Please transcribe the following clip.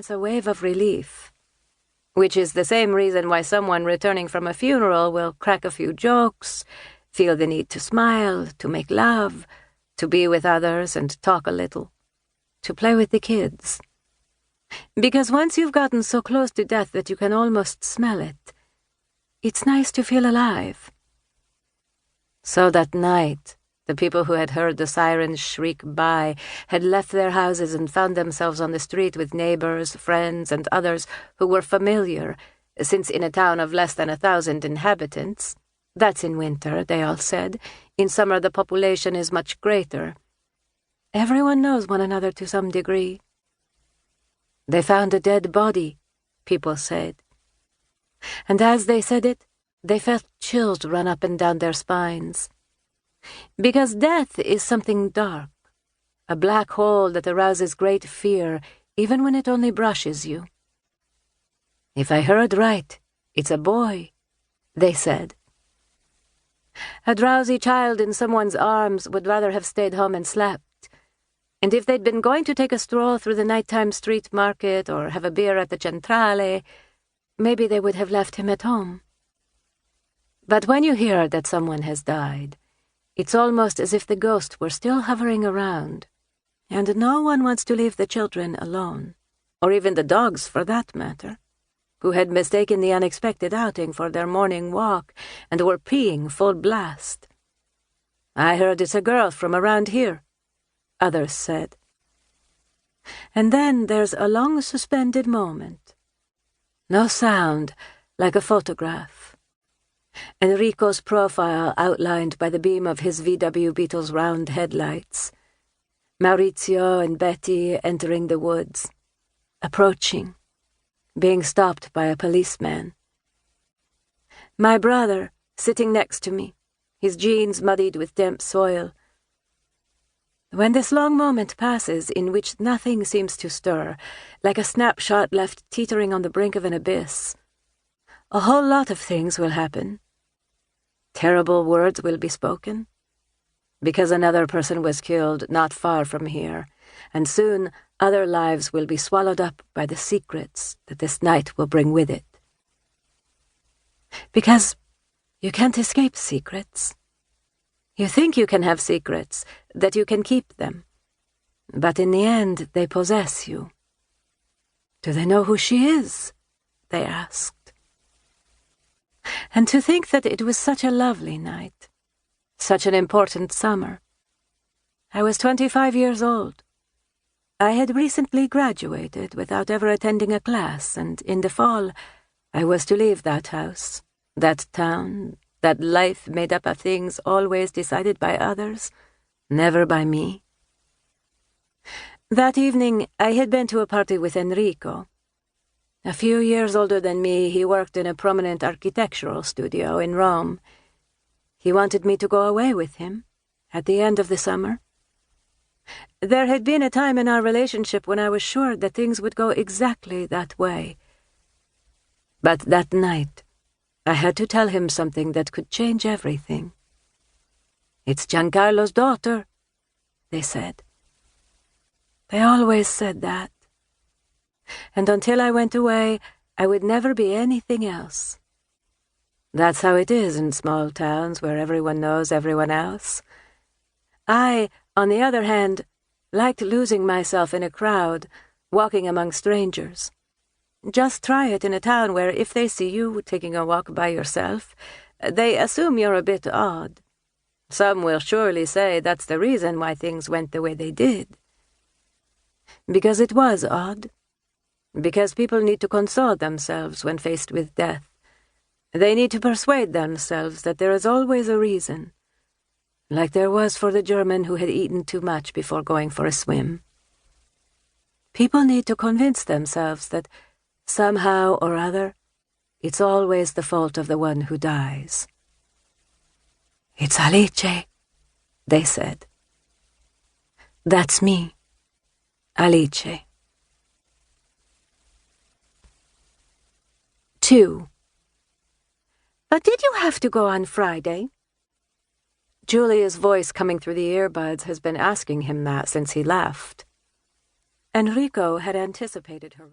experience a wave of relief, which is the same reason why someone returning from a funeral will crack a few jokes, feel the need to smile, to make love, to be with others and talk a little, to play with the kids. Because once you've gotten so close to death that you can almost smell it, it's nice to feel alive. So that night, the people who had heard the sirens shriek by had left their houses and found themselves on the street with neighbors, friends, and others who were familiar, since in a town of less than 1,000 inhabitants, that's in winter, they all said, in summer the population is much greater. Everyone knows one another to some degree. They found a dead body, people said. And as they said it, they felt chills run up and down their spines. Because death is something dark, a black hole that arouses great fear even when it only brushes you. If I heard right, it's a boy, they said. A drowsy child in someone's arms would rather have stayed home and slept. And if they'd been going to take a stroll through the nighttime street market or have a beer at the Centrale, maybe they would have left him at home. But when you hear that someone has died, it's almost as if the ghost were still hovering around, and no one wants to leave the children alone, or even the dogs for that matter, who had mistaken the unexpected outing for their morning walk and were peeing full blast. I heard it's a girl from around here, others said. And then there's a long suspended moment. No sound, like a photograph. Enrico's profile outlined by the beam of his VW Beetle's round headlights. Maurizio and Betty entering the woods, approaching, being stopped by a policeman. My brother, sitting next to me, his jeans muddied with damp soil. When this long moment passes in which nothing seems to stir, like a snapshot left teetering on the brink of an abyss, a whole lot of things will happen. Terrible words will be spoken, because another person was killed not far from here, and soon other lives will be swallowed up by the secrets that this night will bring with it. Because you can't escape secrets. You think you can have secrets, that you can keep them, but in the end they possess you. Do they know who she is? They asked. And to think that it was such a lovely night, such an important summer. I was 25 years old. I had recently graduated without ever attending a class, and in the fall I was to leave that house, that town, that life made up of things always decided by others, never by me. That evening I had been to a party with Enrico. A few years older than me, he worked in a prominent architectural studio in Rome. He wanted me to go away with him, at the end of the summer. There had been a time in our relationship when I was sure that things would go exactly that way. But that night, I had to tell him something that could change everything. It's Giancarlo's daughter, they said. They always said that. And until I went away, I would never be anything else. That's how it is in small towns where everyone knows everyone else. I, on the other hand, liked losing myself in a crowd, walking among strangers. Just try it in a town where if they see you taking a walk by yourself, they assume you're a bit odd. Some will surely say that's the reason why things went the way they did. Because it was odd. Because people need to console themselves when faced with death. They need to persuade themselves that there is always a reason, like there was for the German who had eaten too much before going for a swim. People need to convince themselves that somehow or other, it's always the fault of the one who dies. It's Alice, they said. That's me, Alice. 2. But did you have to go on Friday? Julia's voice coming through the earbuds has been asking him that since he left. Enrico had anticipated her.